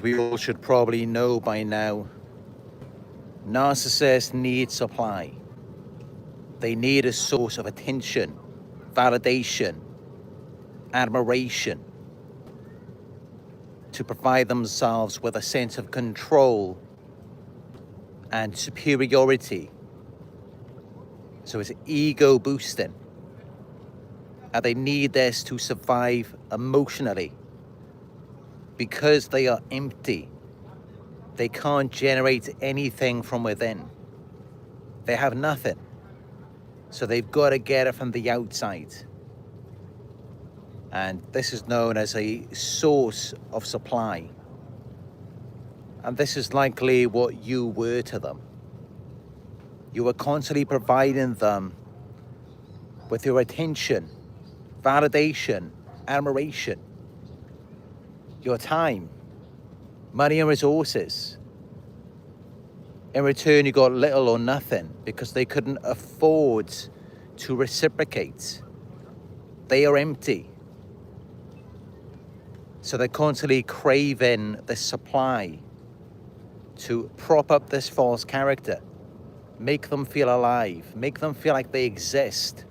We all should probably know by now, narcissists need supply. They need a source of attention, validation, admiration to provide themselves with a sense of control and superiority. So it's ego boosting. And they need this to survive emotionally. Because they are empty, they can't generate anything from within. They have nothing. So they've got to get it from the outside. And this is known as a source of supply. And this is likely what you were to them. You were constantly providing them with your attention, validation, admiration, your time, money and resources. In return, you got little or nothing because they couldn't afford to reciprocate. They are empty. So they're constantly craving this supply to prop up this false character, make them feel alive, make them feel like they exist,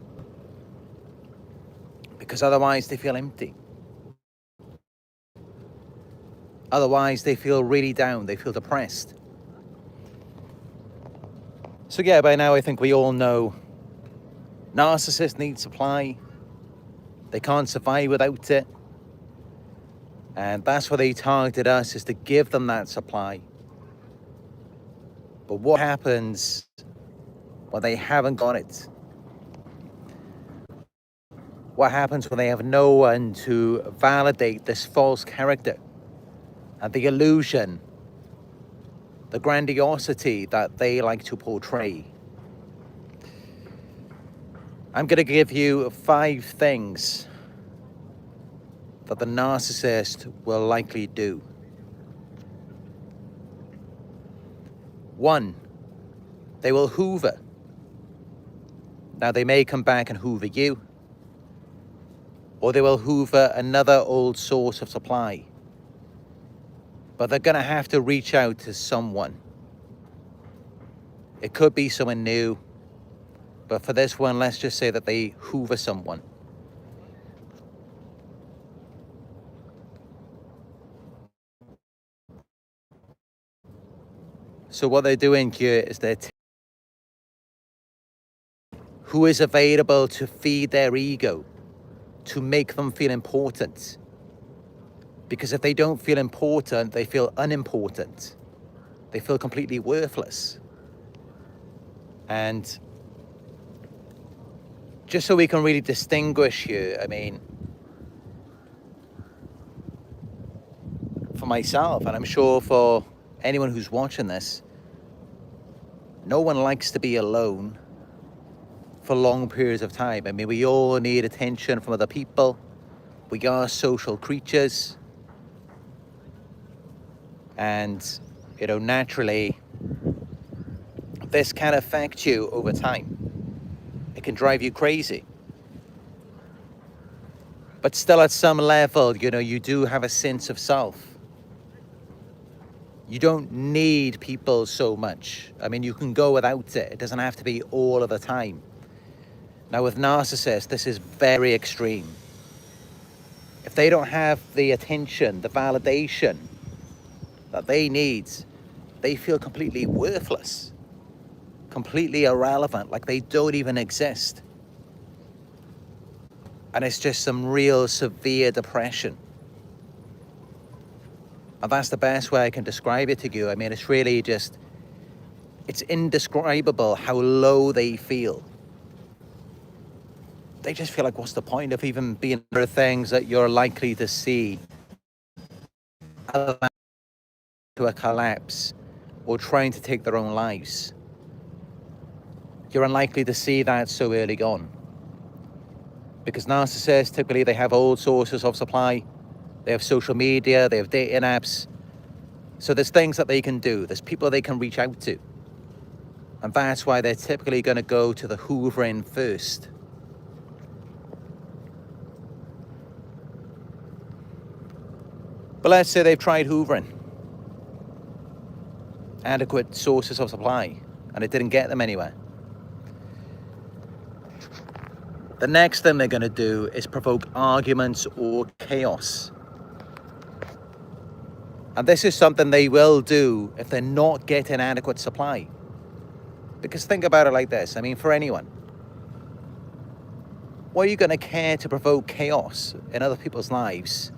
because otherwise they feel empty. Otherwise they feel really down, they feel depressed. So yeah, by now I think we all know narcissists need supply. They can't survive without it. And that's why they targeted us, is to give them that supply. But what happens when they haven't got it? What happens when they have no one to validate this false character and the illusion, the grandiosity that they like to portray? I'm going to give you 5 things that the narcissist will likely do. 1, they will hoover. Now they may come back and hoover you, or they will hoover another old source of supply. But they're gonna have to reach out to someone. It could be someone new, but for this one, let's just say that they hoover someone. So what they're doing here is who is available to feed their ego, to make them feel important. Because if they don't feel important, they feel unimportant. They feel completely worthless. And just so we can really distinguish here, I mean, for myself, and I'm sure for anyone who's watching this, no one likes to be alone for long periods of time. I mean, we all need attention from other people. We are social creatures. And, you know, naturally, this can affect you over time. It can drive you crazy. But still, at some level, you know, you do have a sense of self. You don't need people so much. I mean, you can go without it. It doesn't have to be all of the time. Now, with narcissists, this is very extreme. If they don't have the attention, the validation that they need, they feel completely worthless, completely irrelevant, like they don't even exist. And it's just some real severe depression. And that's the best way I can describe it to you. I mean, it's really just, it's indescribable how low they feel. They just feel like, what's the point of even being there? Things that you're likely to see other than to a collapse or trying to take their own lives. You're unlikely to see that so early on. Because narcissists, typically they have old sources of supply. They have social media, they have dating apps. So there's things that they can do. There's people they can reach out to. And that's why they're typically going to go to the hoovering first. But let's say they've tried hoovering. adequate sources of supply, and it didn't get them anywhere. The next thing they're going to do is provoke arguments or chaos. And this is something they will do if they're not getting adequate supply. Because think about it like this. I mean, for anyone, why are you going to care to provoke chaos in other people's lives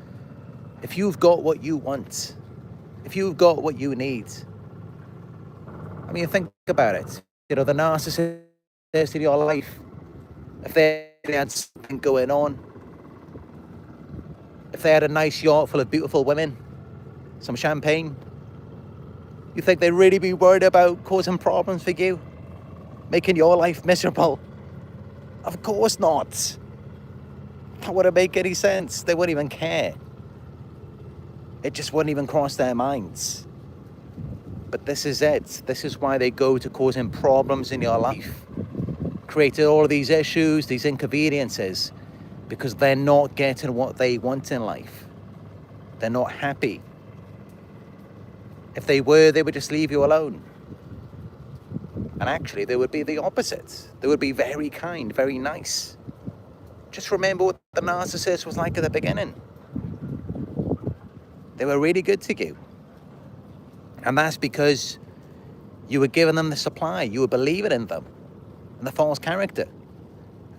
if you've got what you want, if you've got what you need? I mean, think about it. You know, the narcissist in your life, if they had something going on, if they had a nice yacht full of beautiful women, some champagne, you think they'd really be worried about causing problems for you, making your life miserable? Of course not. That wouldn't make any sense. They wouldn't even care. It just wouldn't even cross their minds. But this is it. This is why they go to causing problems in your life, creating all of these issues, these inconveniences, because they're not getting what they want in life. They're not happy. If they were, they would just leave you alone. And actually, they would be the opposite. They would be very kind, very nice. Just remember what the narcissist was like at the beginning. They were really good to you. And that's because you were giving them the supply. You were believing in them, and the false character.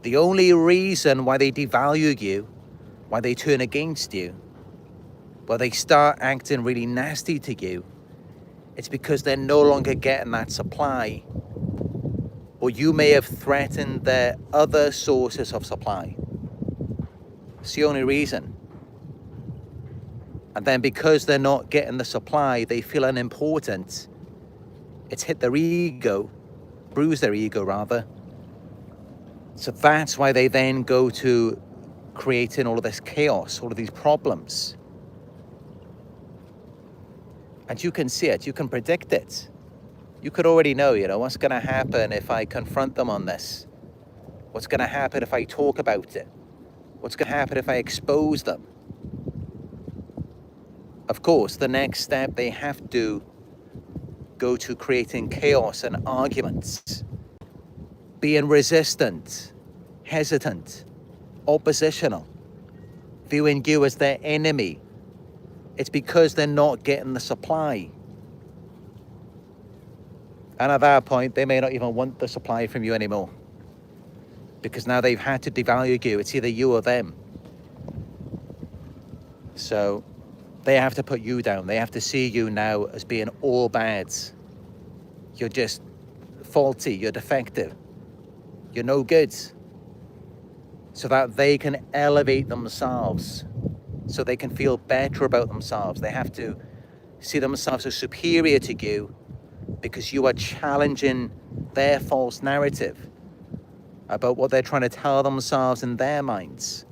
The only reason why they devalue you, why they turn against you, why they start acting really nasty to you, it's because they're no longer getting that supply, or you may have threatened their other sources of supply. It's the only reason. And then because they're not getting the supply, they feel unimportant. It's hit their ego, bruised their ego rather. So that's why they then go to creating all of this chaos, all of these problems. And you can see it, you can predict it. You could already know, what's going to happen if I confront them on this? What's going to happen if I talk about it? What's going to happen if I expose them? Of course, the next step, they have to go to creating chaos and arguments, being resistant, hesitant, oppositional, viewing you as their enemy. It's because they're not getting the supply. And at that point, they may not even want the supply from you anymore, because now they've had to devalue you. It's either you or them. So they have to put you down. They have to see you now as being all bad. You're just faulty. You're defective. You're no good. So that they can elevate themselves, so they can feel better about themselves. They have to see themselves as superior to you because you are challenging their false narrative about what they're trying to tell themselves in their minds.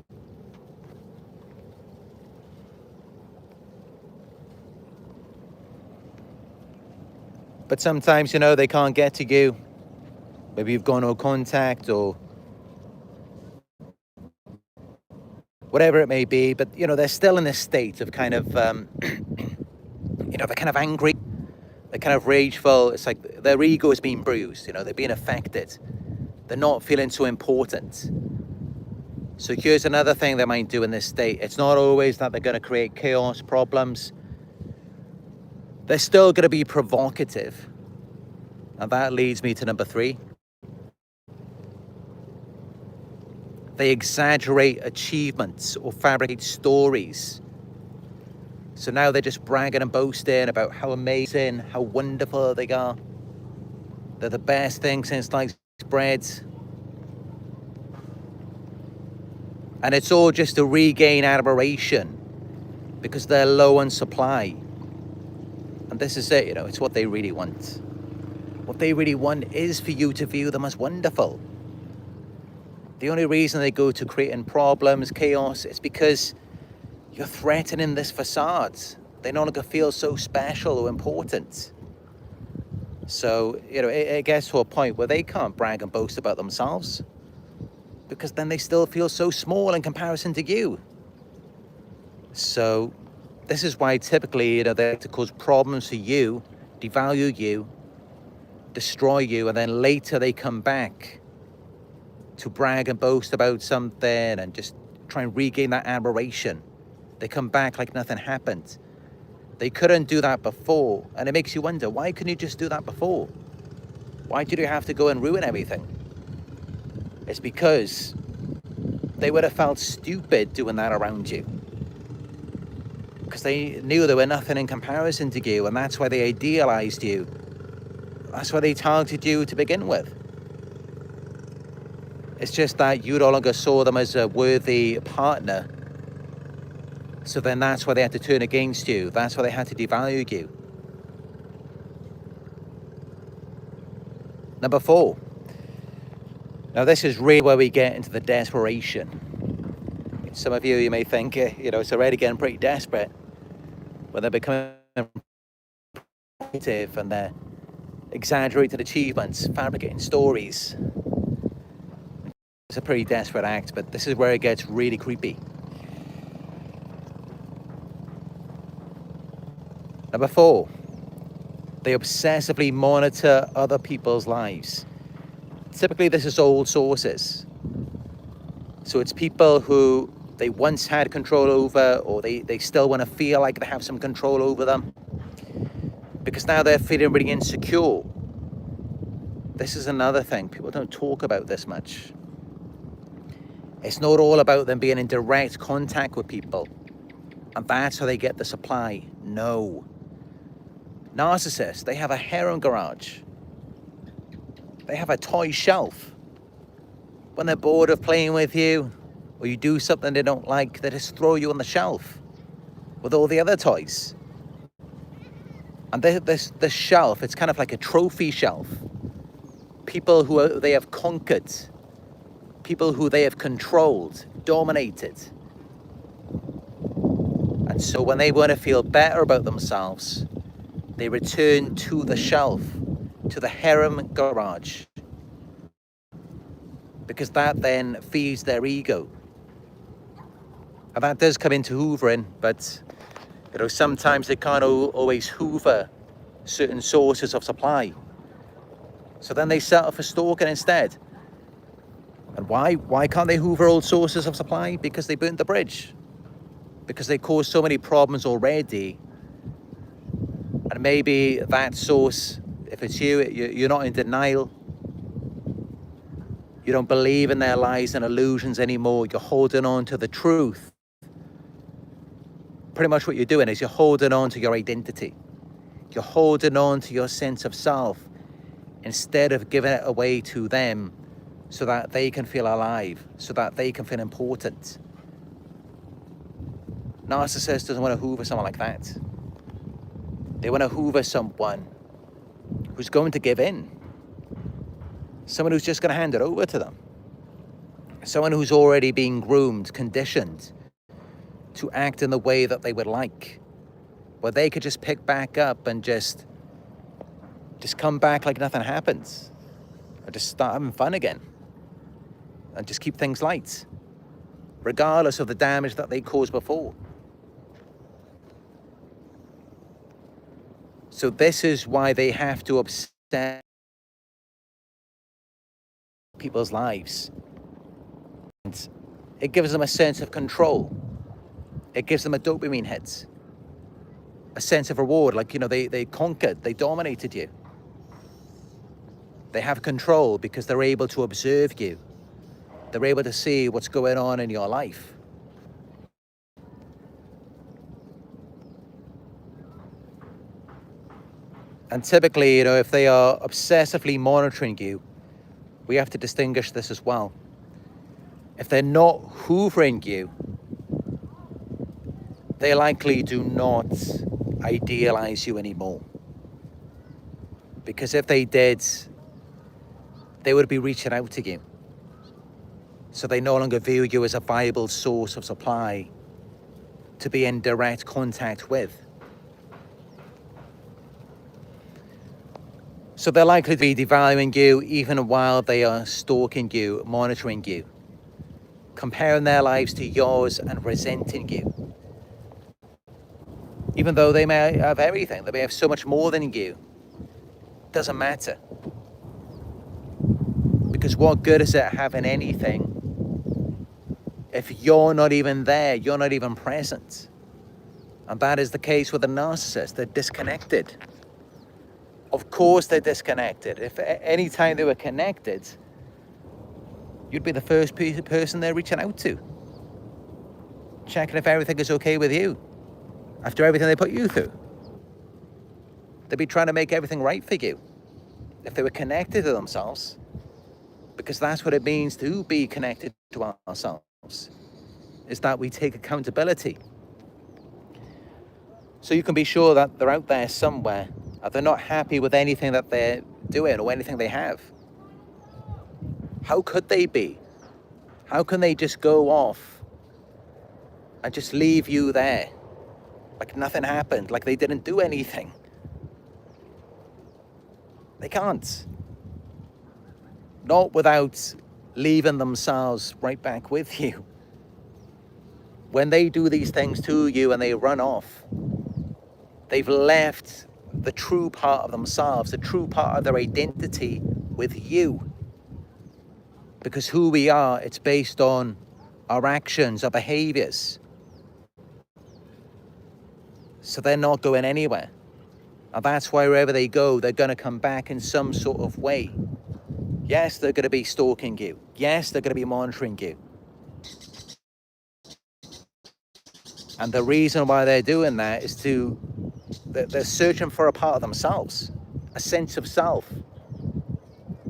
But sometimes, they can't get to you. Maybe you've got no contact or whatever it may be, but they're still in this state of kind of, they're kind of angry, they're kind of rageful. It's like their ego is being bruised, they're being affected. They're not feeling so important. So here's another thing they might do in this state. It's not always that they're going to create chaos, problems. They're still going to be provocative. And that leads me to number 3. They exaggerate achievements or fabricate stories. So now they're just bragging and boasting about how amazing, how wonderful they are. They're the best thing since sliced bread. And it's all just to regain admiration because they're low on supply. And this is it, it's what they really want. What they really want is for you to view them as wonderful. The only reason they go to creating problems, chaos, is because you're threatening this facade. They no longer feel so special or important. So, it gets to a point where they can't brag and boast about themselves, because then they still feel so small in comparison to you. So this is why typically, they like to cause problems for you devalue you, destroy you, and then later they come back to brag and boast about something and just try and regain that admiration. They come back like nothing happened. They couldn't do that before, and it makes you wonder, why couldn't you just do that before? Why did you have to go and ruin everything? It's because they would have felt stupid doing that around you, because they knew they were nothing in comparison to you, and that's why they idealized you. That's why they targeted you to begin with. It's just that you no longer saw them as a worthy partner. So then that's why they had to turn against you. That's why they had to devalue you. Number 4. Now this is really where we get into the desperation. Some of you may think, it's already getting pretty desperate when they're becoming positive and they're exaggerated achievements, fabricating stories. It's a pretty desperate act, but this is where it gets really creepy. Number 4, they obsessively monitor other people's lives. Typically, this is old sources. So it's people who they once had control over, or they still want to feel like they have some control over them, because now they're feeling really insecure. This is another thing. People don't talk about this much. It's not all about them being in direct contact with people, and that's how they get the supply. No. Narcissists, they have a harem garage. They have a toy shelf. When they're bored of playing with you, or you do something they don't like, they just throw you on the shelf with all the other toys. And this shelf, it's kind of like a trophy shelf. People who they have conquered, people who they have controlled, dominated. And so when they want to feel better about themselves, they return to the shelf, to the harem garage, because that then feeds their ego. And that does come into hoovering, but sometimes they can't always hoover certain sources of supply. So then they settle for stalking instead. And why can't they hoover old sources of supply? Because they burnt the bridge. Because they caused so many problems already. And maybe that source, if it's you're not in denial. You don't believe in their lies and illusions anymore. You're holding on to the truth. Pretty much what you're doing is you're holding on to your identity. You're holding on to your sense of self instead of giving it away to them so that they can feel alive, so that they can feel important. Narcissist doesn't want to hoover someone like that. They want to hoover someone who's going to give in. Someone who's just going to hand it over to them. Someone who's already been groomed, conditioned to act in the way that they would like, where they could just pick back up and just come back like nothing happens, or just start having fun again and just keep things light, regardless of the damage that they caused before. So this is why they have to upset people's lives. And it gives them a sense of control. It gives them a dopamine hit, a sense of reward, like, they conquered, they dominated you. They have control because they're able to observe you. They're able to see what's going on in your life. And typically, if they are obsessively monitoring you, we have to distinguish this as well. If they're not hoovering you, they likely do not idealize you anymore. Because if they did, they would be reaching out to you. So they no longer view you as a viable source of supply to be in direct contact with. So they're likely to be devaluing you even while they are stalking you, monitoring you, comparing their lives to yours and resenting you. Even though they may have everything, they may have so much more than you. Doesn't matter. Because what good is it having anything if you're not even there, you're not even present? And that is the case with a narcissist. They're disconnected. Of course they're disconnected. If any time they were connected, you'd be the first person they're reaching out to, checking if everything is okay with you after everything they put you through. They'd be trying to make everything right for you if they were connected to themselves, because that's what it means to be connected to ourselves, is that we take accountability. So you can be sure that they're out there somewhere and they're not happy with anything that they're doing or anything they have. How could they be? How can they just go off and just leave you there like nothing happened, like they didn't do anything? They can't. Not without leaving themselves right back with you. When they do these things to you and they run off, they've left the true part of themselves, the true part of their identity with you. Because who we are, it's based on our actions, our behaviors. So they're not going anywhere. And that's why wherever they go, they're going to come back in some sort of way. Yes, they're going to be stalking you. Yes, they're going to be monitoring you. And the reason why they're doing that is they're searching for a part of themselves, a sense of self.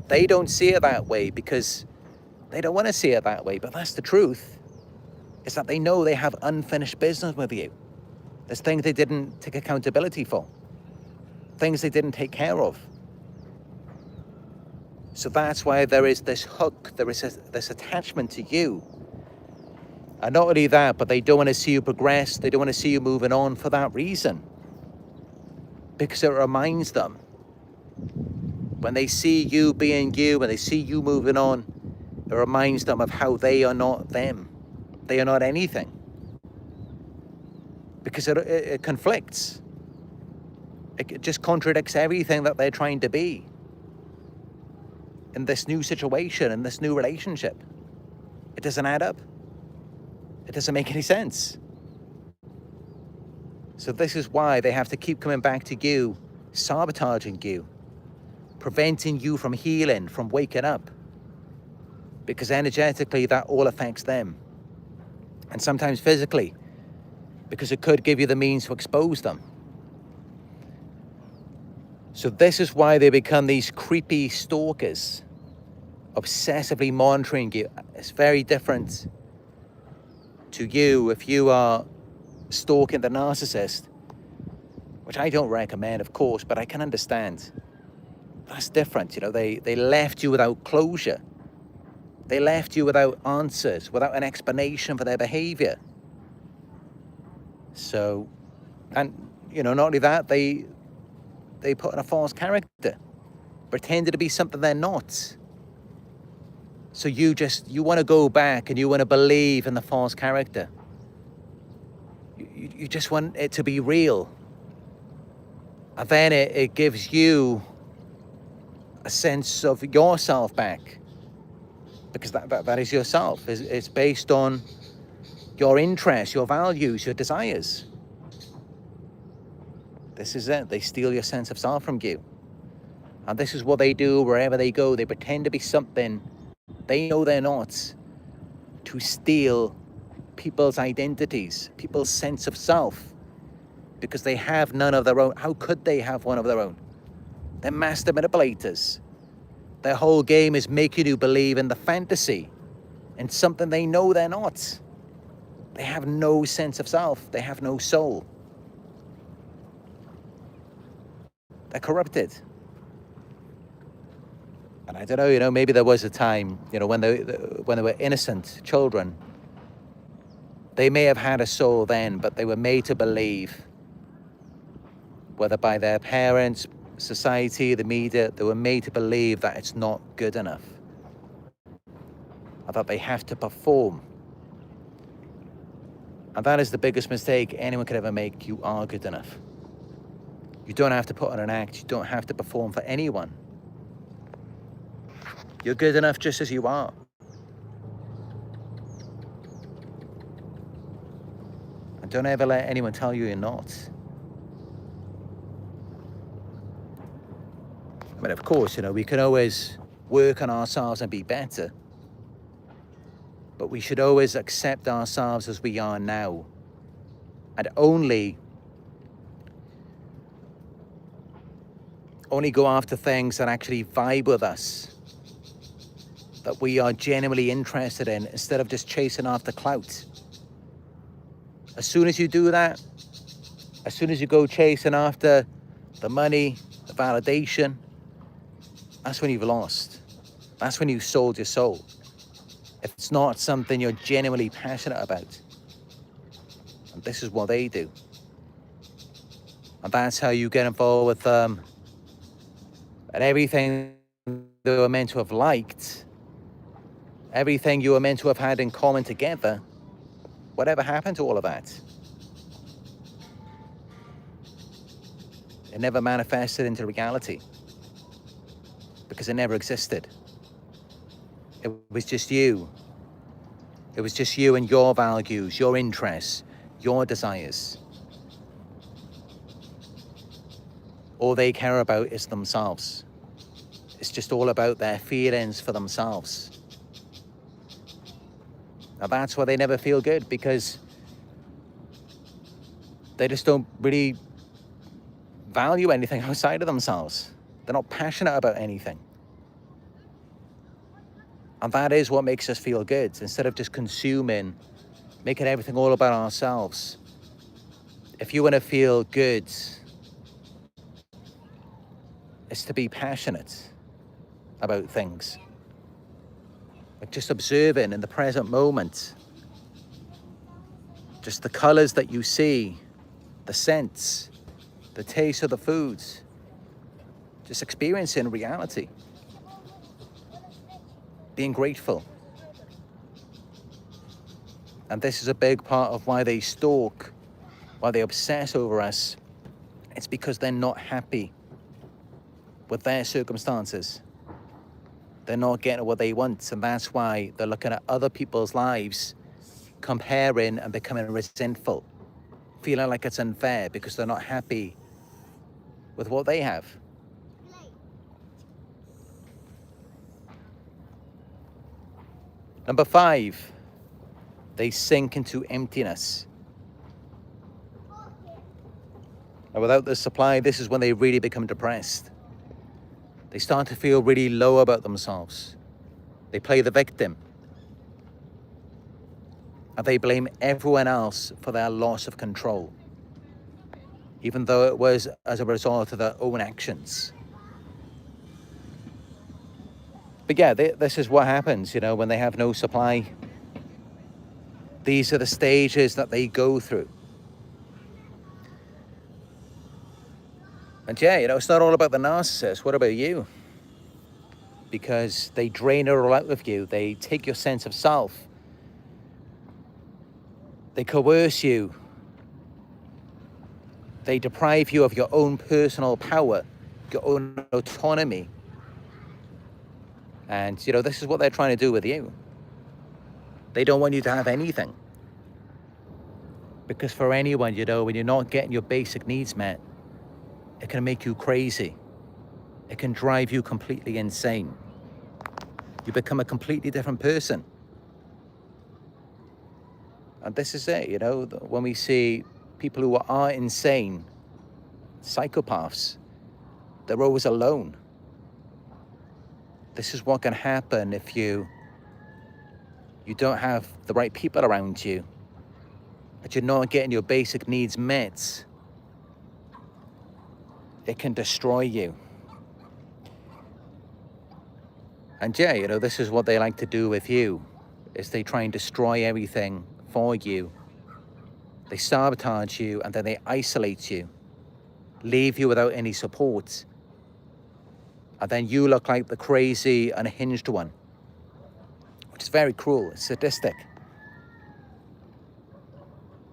They don't see it that way because they don't want to see it that way, but that's the truth. It's that they know they have unfinished business with you. There's things they didn't take accountability for, things they didn't take care of. So that's why there is this hook, there is this attachment to you. And not only that, but they don't want to see you progress, they don't want to see you moving on for that reason. Because it reminds them, when they see you being you, when they see you moving on, it reminds them of how they are not them. They are not anything. Because it conflicts. It just contradicts everything that they're trying to be in this new situation, in this new relationship. It doesn't add up. It doesn't make any sense. So this is why they have to keep coming back to you, sabotaging you, preventing you from healing, from waking up. Because energetically, that all affects them. And sometimes physically, because it could give you the means to expose them. So this is why they become these creepy stalkers, obsessively monitoring you. It's very different to you if you are stalking the narcissist, which I don't recommend, of course, but I can understand. That's different, you know, they left you without closure. They left you without answers, without an explanation for their behavior. So, and, you know, not only that, they put on a false character, pretended to be something they're not. So you want to go back and you want to believe in the false character. You just want it to be real. And then it gives you a sense of yourself back. Because that is yourself. It's based on your interests, your values, your desires. This is it. They steal your sense of self from you. And this is what they do wherever they go. They pretend to be something they know they're not, to steal people's identities, people's sense of self, because they have none of their own. How could they have one of their own? They're master manipulators. Their whole game is making you believe in the fantasy, in something they know they're not. They have no sense of self. They have no soul. They're corrupted. And I don't know, you know, maybe there was a time, you know, when they were innocent children, they may have had a soul then, but they were made to believe, whether by their parents, society, the media, they were made to believe that it's not good enough, or that they have to perform. And that is the biggest mistake anyone could ever make. You are good enough. You don't have to put on an act. You don't have to perform for anyone. You're good enough just as you are. And don't ever let anyone tell you you're not. I mean, of course, you know, we can always work on ourselves and be better. But we should always accept ourselves as we are now. And only go after things that actually vibe with us, that we are genuinely interested in, instead of just chasing after clout. As soon as you do that, as soon as you go chasing after the money, the validation, that's when you've lost. That's when you've sold your soul. If it's not something you're genuinely passionate about. And this is what they do. And that's how you get involved with them. And everything they were meant to have liked, everything you were meant to have had in common together, whatever happened to all of that? It never manifested into reality because it never existed. It was just you. It was just you and your values, your interests, your desires. All they care about is themselves. It's just all about their feelings for themselves. Now that's why they never feel good, because they just don't really value anything outside of themselves. They're not passionate about anything. And that is what makes us feel good. Instead of just consuming, making everything all about ourselves. If you want to feel good, it's to be passionate about things. Like just observing in the present moment. Just the colors that you see, the scents, the taste of the foods. Just experiencing reality. Being grateful. And this is a big part of why they stalk, why they obsess over us. It's because they're not happy with their circumstances. They're not getting what they want, and that's why they're looking at other people's lives, comparing and becoming resentful, feeling like it's unfair because they're not happy with what they have. Number 5, they sink into emptiness. And without the supply, this is when they really become depressed. They start to feel really low about themselves. They play the victim. And they blame everyone else for their loss of control, even though it was as a result of their own actions. But yeah, this is what happens, you know, when they have no supply. These are the stages that they go through. And yeah, you know, it's not all about the narcissist. What about you? Because they drain it all out of you. They take your sense of self. They coerce you. They deprive you of your own personal power, your own autonomy. And, you know, this is what they're trying to do with you. They don't want you to have anything. Because for anyone, you know, when you're not getting your basic needs met, it can make you crazy. It can drive you completely insane. You become a completely different person. And this is it, you know, when we see people who are insane, psychopaths, they're always alone. This is what can happen if you don't have the right people around you, that you're not getting your basic needs met. It can destroy you. And yeah, you know, this is what they like to do with you, is they try and destroy everything for you. They sabotage you and then they isolate you, leave you without any support. And then you look like the crazy, unhinged one, which is very cruel, it's sadistic.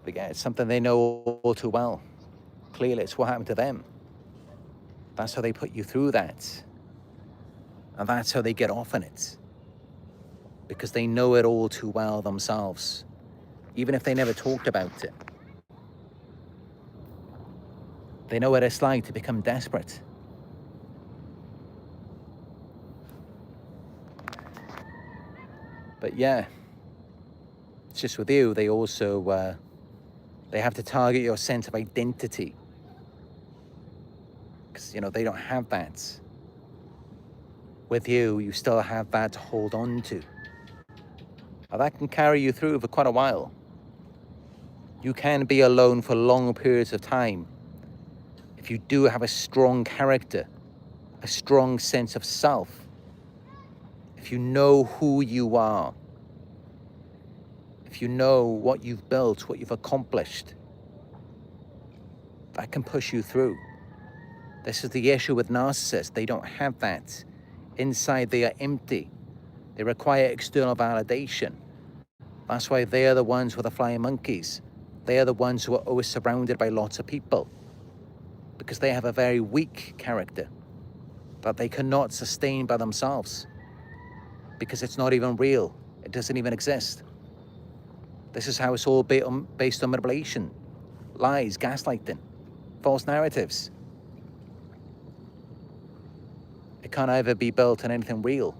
But yeah, it's something they know all too well. Clearly, it's what happened to them. That's how they put you through that. And that's how they get off on it. Because they know it all too well themselves, even if they never talked about it. They know what it's like to become desperate. But yeah, it's just with you, they also, they have to target your sense of identity. Because, you know, they don't have that. With you, you still have that to hold on to. Now that can carry you through for quite a while. You can be alone for long periods of time if you do have a strong character, a strong sense of self, if you know who you are, if you know what you've built, what you've accomplished, that can push you through. This is the issue with narcissists. They don't have that. Inside, they are empty. They require external validation. That's why they are the ones with the flying monkeys. They are the ones who are always surrounded by lots of people, because they have a very weak character that they cannot sustain by themselves, because it's not even real. It doesn't even exist. This is how it's all based on manipulation, lies, gaslighting, false narratives. It can't ever be built on anything real.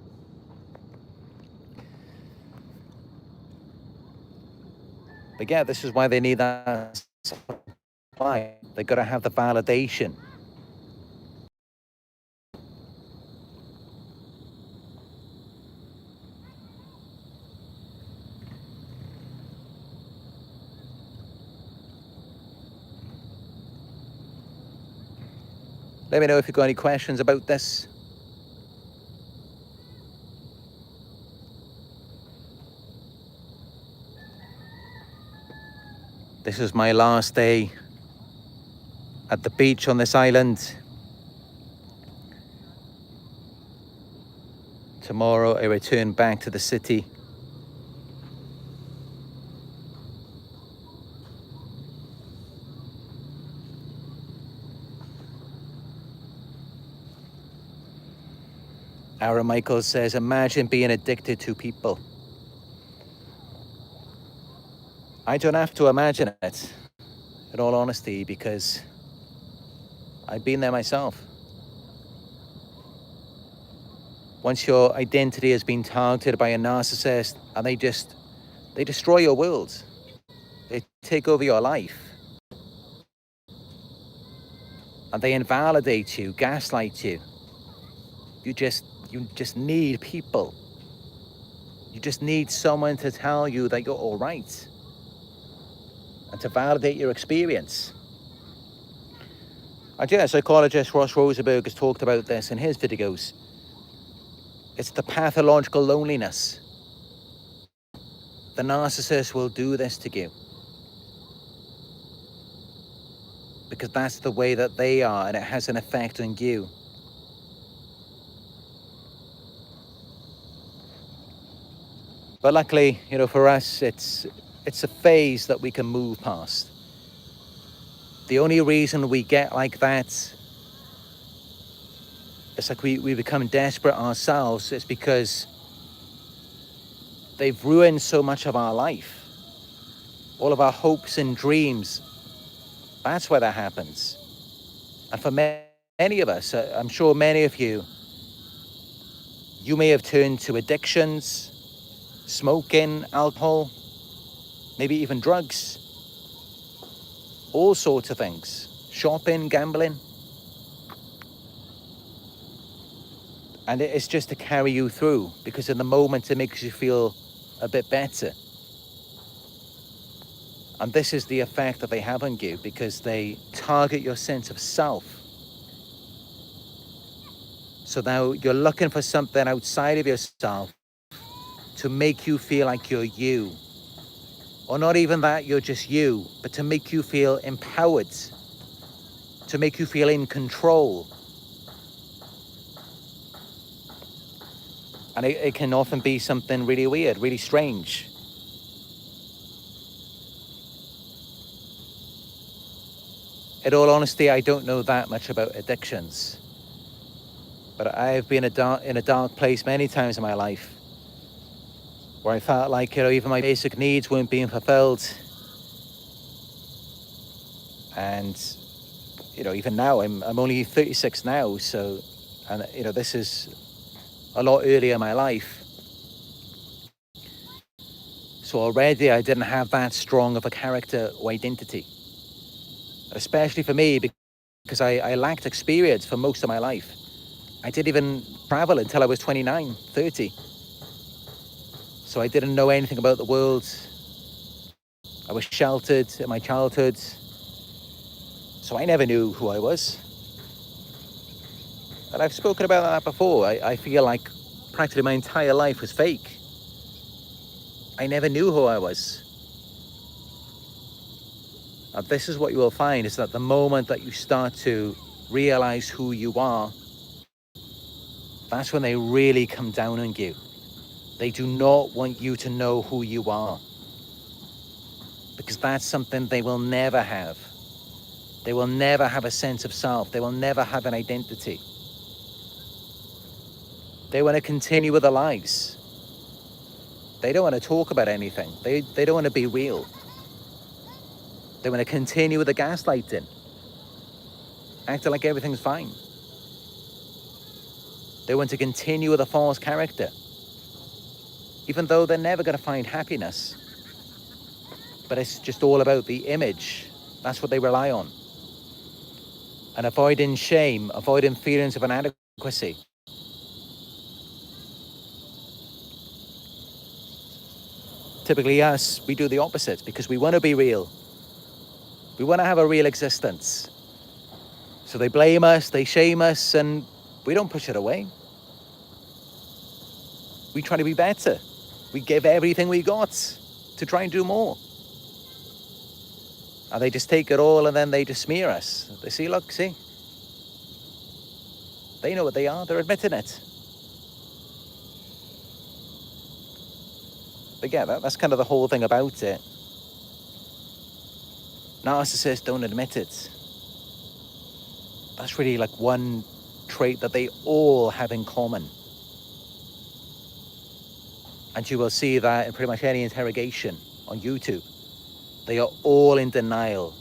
But yeah, this is why they need that supply. They've got to have the validation. Let me know if you've got any questions about this. This is my last day at the beach on this island. Tomorrow I return back to the city. Aaron Michaels says, imagine being addicted to people. I don't have to imagine it, in all honesty, because I've been there myself. Once your identity has been targeted by a narcissist and they destroy your world. They take over your life. And they invalidate you, gaslight you. You just need people. You just need someone to tell you that you're all right and to validate your experience. And yeah, psychologist Rosenberg has talked about this in his videos. It's the pathological loneliness. The narcissist will do this to you because that's the way that they are, and it has an effect on you. But luckily, you know, for us, it's a phase that we can move past. The only reason we get like that, it's like we become desperate ourselves, it's because they've ruined so much of our life. All of our hopes and dreams. That's where that happens. And for many of us, I'm sure many of you may have turned to addictions, smoking, alcohol, maybe even drugs, all sorts of things, shopping, gambling. And it's just to carry you through, because in the moment it makes you feel a bit better. And this is the effect that they have on you, because they target your sense of self. So now you're looking for something outside of yourself to make you feel like you're you. Or not even that you're just you, but to make you feel empowered, to make you feel in control. And it can often be something really weird, really strange. In all honesty, I don't know that much about addictions. But I've been in a dark place many times in my life, where I felt like, even my basic needs weren't being fulfilled. And, even now, I'm only 36 now, so, and, this is a lot earlier in my life. So already I didn't have that strong of a character or identity, especially for me, because I lacked experience for most of my life. I didn't even travel until I was 29, 30. So I didn't know anything about the world. I was sheltered in my childhood. So I never knew who I was. And I've spoken about that before. I feel like practically my entire life was fake. I never knew who I was. And this is what you will find, is that the moment that you start to realize who you are, that's when they really come down on you. They do not want you to know who you are, because that's something they will never have. They will never have a sense of self. They will never have an identity. They want to continue with their lives. They don't want to talk about anything. They don't want to be real. They want to continue with the gaslighting, acting like everything's fine. They want to continue with a false character, even though they're never going to find happiness. But it's just all about the image. That's what they rely on. And avoiding shame, avoiding feelings of inadequacy. Typically us, we do the opposite, because we want to be real. We want to have a real existence. So they blame us, they shame us, and we don't push it away. We try to be better. We give everything we got to try and do more. And they just take it all and then they just smear us. They see, look, see? They know what they are, they're admitting it. But yeah, that's kind of the whole thing about it. Narcissists don't admit it. That's really like one trait that they all have in common. And you will see that in pretty much any interrogation on YouTube. They are all in denial.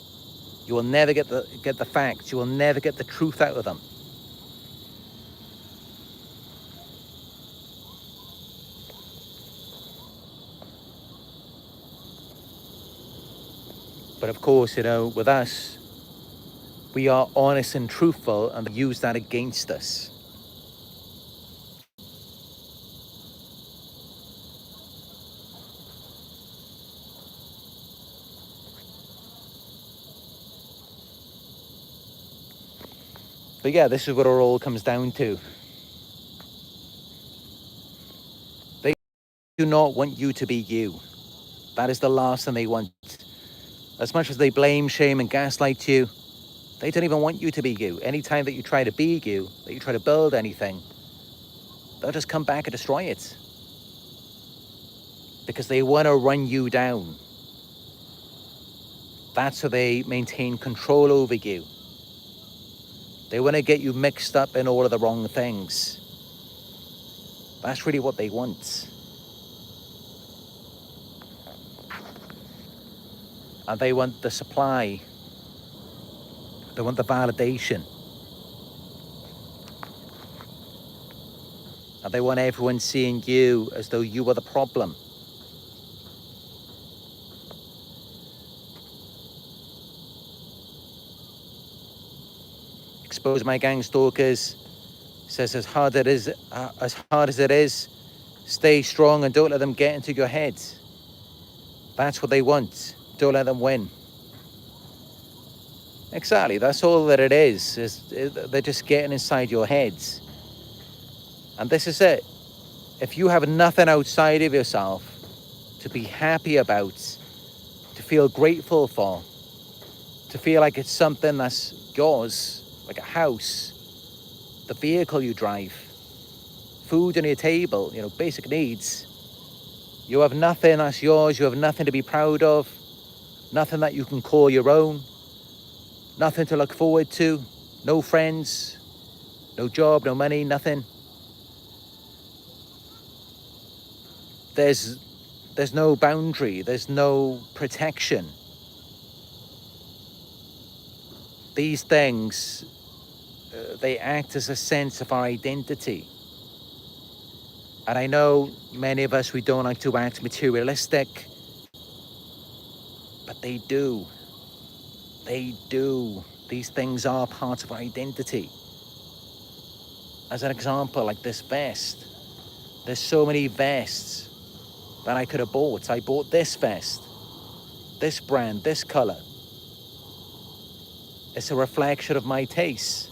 You will never get the facts. You will never get the truth out of them. But of course, with us, we are honest and truthful, and they use that against us. But yeah, this is what it all comes down to. They do not want you to be you. That is the last thing they want. As much as they blame, shame, and gaslight you, they don't even want you to be you. Anytime that you try to be you, that you try to build anything, they'll just come back and destroy it. Because they want to run you down. That's how they maintain control over you. They want to get you mixed up in all of the wrong things. That's really what they want. And they want the supply. They want the validation. And they want everyone seeing you as though you are the problem. Expose my gang stalkers. Says as hard as it is, stay strong and don't let them get into your head. That's what they want. Don't let them win. Exactly, that's all that it is they're just getting inside your heads. And this is it. If you have nothing outside of yourself to be happy about, to feel grateful for, to feel like it's something that's yours, like a house, the vehicle you drive, food on your table, basic needs. You have nothing that's yours. You have nothing to be proud of, nothing that you can call your own, nothing to look forward to, no friends, No job, no money, nothing. There's no boundary, there's no protection. These things, they act as a sense of our identity. And I know many of us, we don't like to act materialistic, but they do. They do. These things are part of our identity. As an example, like this vest. There's so many vests that I could have bought. I bought this vest, this brand, this color. It's a reflection of my taste.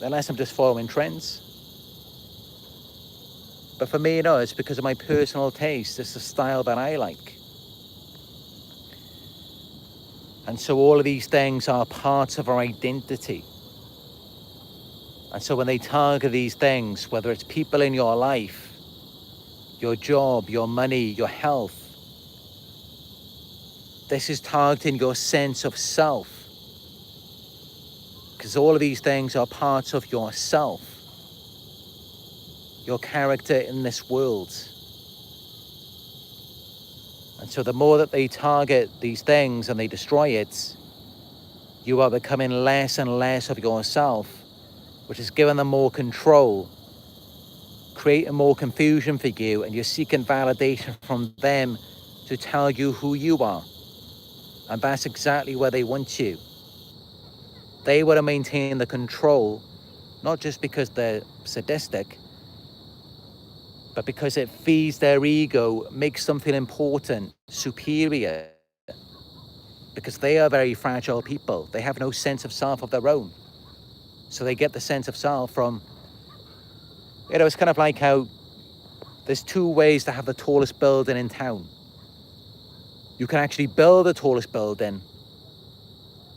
Unless I'm just following trends. But for me, no, it's because of my personal taste. It's the style that I like. And so all of these things are parts of our identity. And so when they target these things, whether it's people in your life, your job, your money, your health, this is targeting your sense of self. Because all of these things are parts of yourself, your character in this world. And so the more that they target these things and they destroy it, you are becoming less and less of yourself, which is giving them more control, creating more confusion for you, and you're seeking validation from them to tell you who you are. And that's exactly where they want you. They want to maintain the control, not just because they're sadistic, but because it feeds their ego, makes them feel important, superior, because they are very fragile people. They have no sense of self of their own. So they get the sense of self from, it's kind of like how there's two ways to have the tallest building in town. You can actually build the tallest building,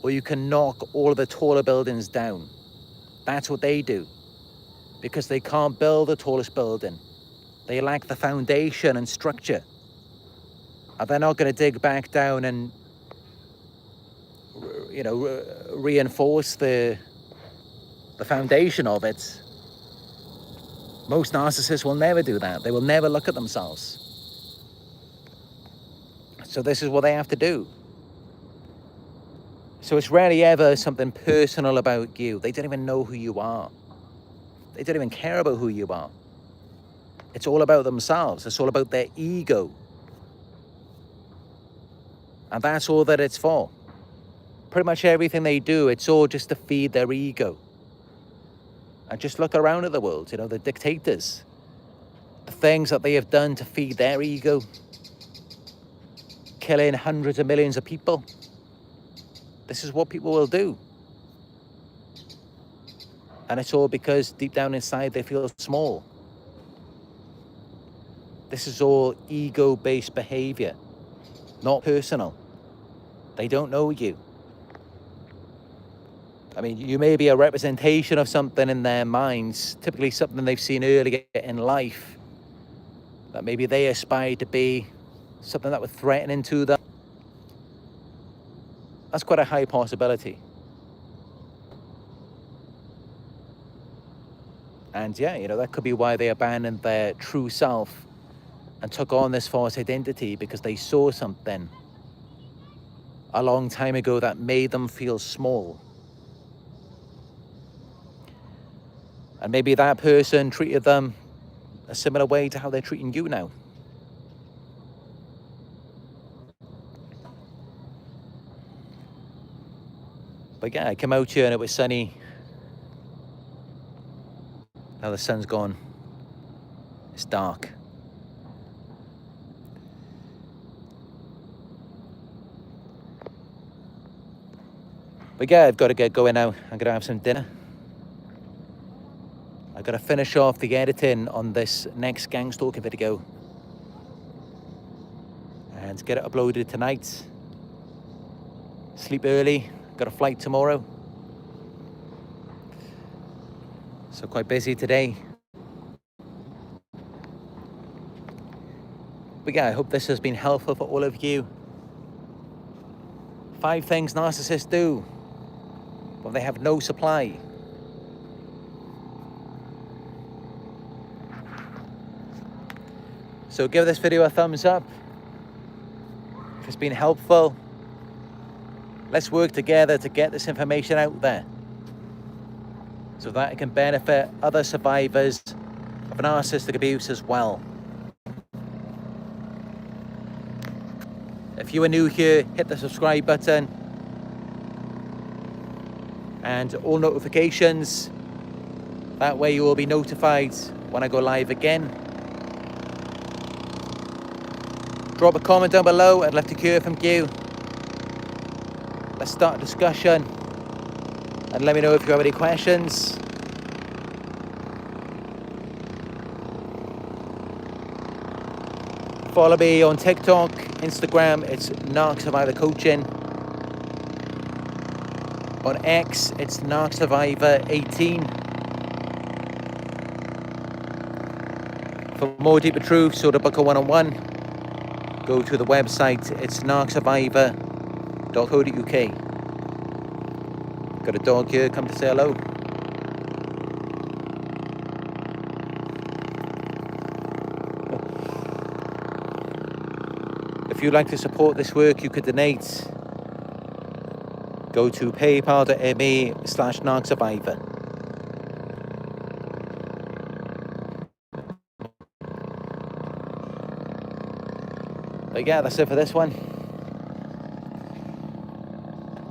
or you can knock all of the taller buildings down. That's what they do, because they can't build the tallest building. They lack the foundation and structure. And they're not going to dig back down and, reinforce the foundation of it. Most narcissists will never do that. They will never look at themselves. So this is what they have to do. So it's rarely ever something personal about you. They don't even know who you are. They don't even care about who you are. It's all about themselves. It's all about their ego. And that's all that it's for. Pretty much everything they do, it's all just to feed their ego. And just look around at the world, the dictators. The things that they have done to feed their ego. Killing hundreds of millions of people. This is what people will do. And it's all because deep down inside they feel small. This is all ego-based behavior, not personal. They don't know you. I mean, you may be a representation of something in their minds, typically something they've seen earlier in life, that maybe they aspire to be, something that was threatening to them. That's quite a high possibility. And yeah, that could be why they abandoned their true self and took on this false identity, because they saw something a long time ago that made them feel small. And maybe that person treated them a similar way to how they're treating you now. But yeah, I came out here and it was sunny. Now the sun's gone. It's dark. But yeah, I've got to get going now. I'm going to have some dinner. I've got to finish off the editing on this next gang stalking video. And get it uploaded tonight. Sleep early. Got a flight tomorrow. So quite busy today. But yeah, I hope this has been helpful for all of you. 5 things narcissists do when they have no supply. So give this video a thumbs up if it's been helpful. Let's work together to get this information out there so that it can benefit other survivors of narcissistic abuse as well. If you are new here, hit the subscribe button and all notifications. That way you will be notified when I go live again. Drop a comment down below. I'd love to hear from you. Let's start a discussion and let me know if you have any questions. Follow me on TikTok, Instagram, it's Narc Survivor Coaching. On X, it's Narc Survivor 18. For more deeper truths or to book a one-on-one, go to the website, it's narcsurvivor.co.uk. Got a dog here, come to say hello. If you'd like to support this work, you could donate. Go to paypal.me/narcsurvivor. But yeah, that's it for this one.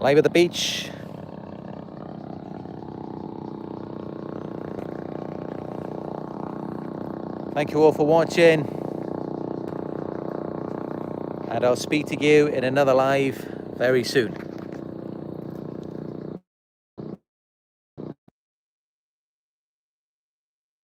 Live at the beach. Thank you all for watching. And I'll speak to you in another live very soon.